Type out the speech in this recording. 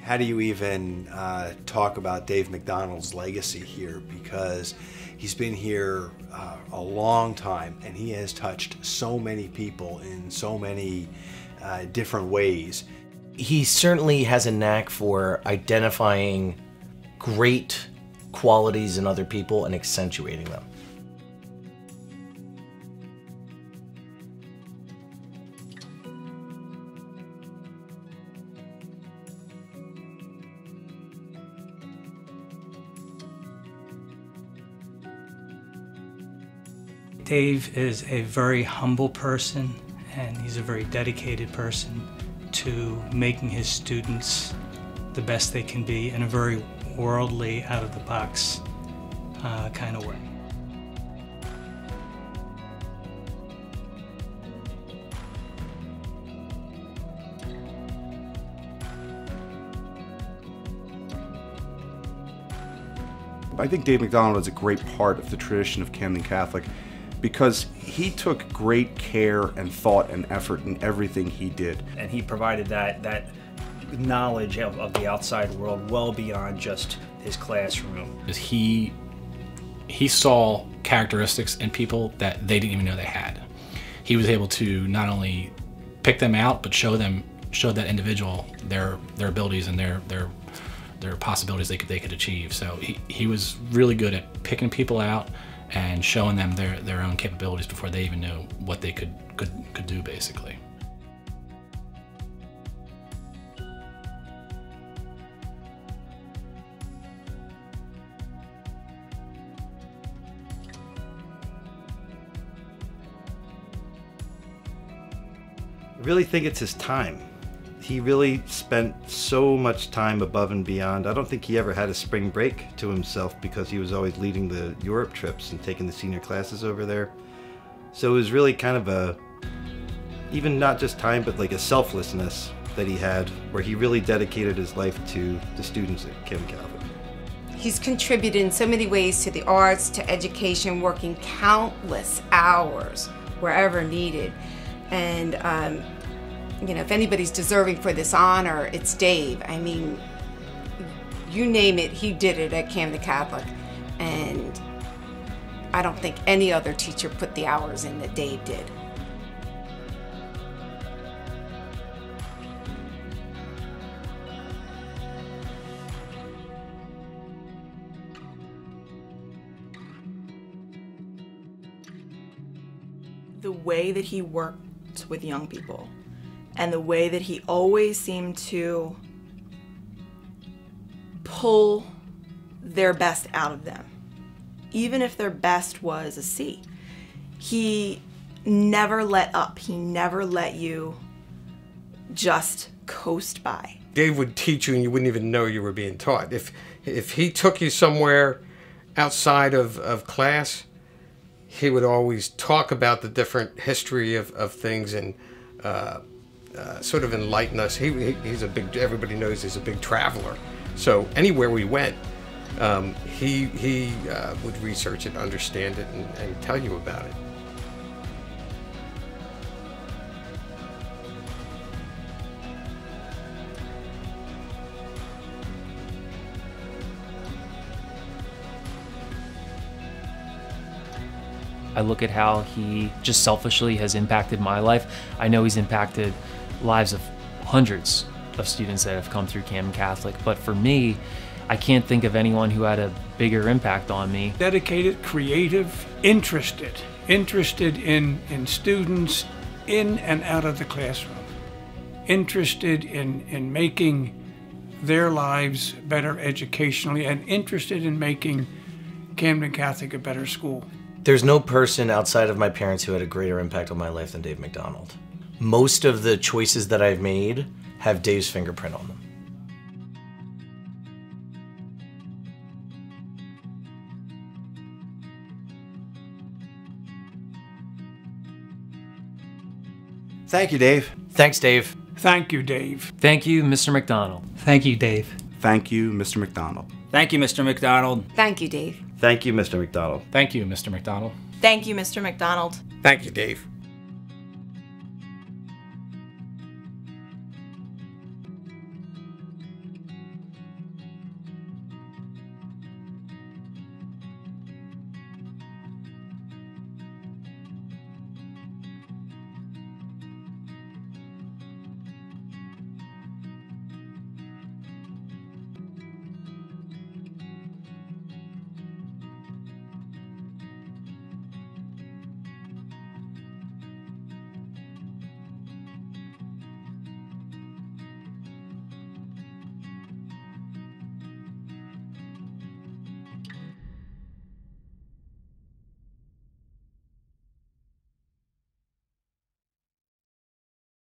how do you even talk about Dave MacDonald's legacy here? Because he's been here a long time, and he has touched so many people in so many different ways. He certainly has a knack for identifying great qualities in other people and accentuating them. Dave is a very humble person, and he's a very dedicated person to making his students the best they can be in a very worldly, out-of-the-box kind of way. I think Dave MacDonald is a great part of the tradition of Camden Catholic because he took great care and thought and effort in everything he did. And he provided that knowledge of the outside world well beyond just his classroom. He saw characteristics in people that they didn't even know they had. He was able to not only pick them out, but show that individual their abilities and their possibilities they could achieve. So he was really good at picking people out and showing them their own capabilities before they even knew what they could do, basically. I really think it's his time. He really spent so much time above and beyond. I don't think he ever had a spring break to himself because he was always leading the Europe trips and taking the senior classes over there. So it was really kind of a, even not just time, but like a selflessness that he had, where he really dedicated his life to the students at Camden Catholic. He's contributed in so many ways to the arts, to education, working countless hours wherever needed. And you know, if anybody's deserving for this honor, it's Dave. I mean, you name it, he did it at Camden Catholic. And I don't think any other teacher put the hours in that Dave did. The way that he worked with young people, and the way that he always seemed to pull their best out of them, even if their best was a C. He never let up. He never let you just coast by. Dave would teach you and you wouldn't even know you were being taught. If he took you somewhere outside of class, he would always talk about the different history of things and sort of enlighten us. He's a big, everybody knows he's a big traveler. So anywhere we went, he would research it, understand it, and tell you about it. I look at how he just selfishly has impacted my life. I know he's impacted lives of hundreds of students that have come through Camden Catholic, but for me, I can't think of anyone who had a bigger impact on me. Dedicated, creative, interested in students in and out of the classroom, interested in making their lives better educationally, and interested in making Camden Catholic a better school. There's no person outside of my parents who had a greater impact on my life than Dave MacDonald. Most of the choices that I've made have Dave's fingerprint on them. Thank you, Dave. Thanks, Dave. Thank you, Dave. Thank you, Mr. MacDonald. Thank you, Dave. Thank you, Mr. MacDonald. Thank you, Mr. MacDonald. Thank you, Dave. Thank you, Mr. MacDonald. Thank you, Mr. MacDonald. Thank you, Mr. MacDonald. Thank you, Dave.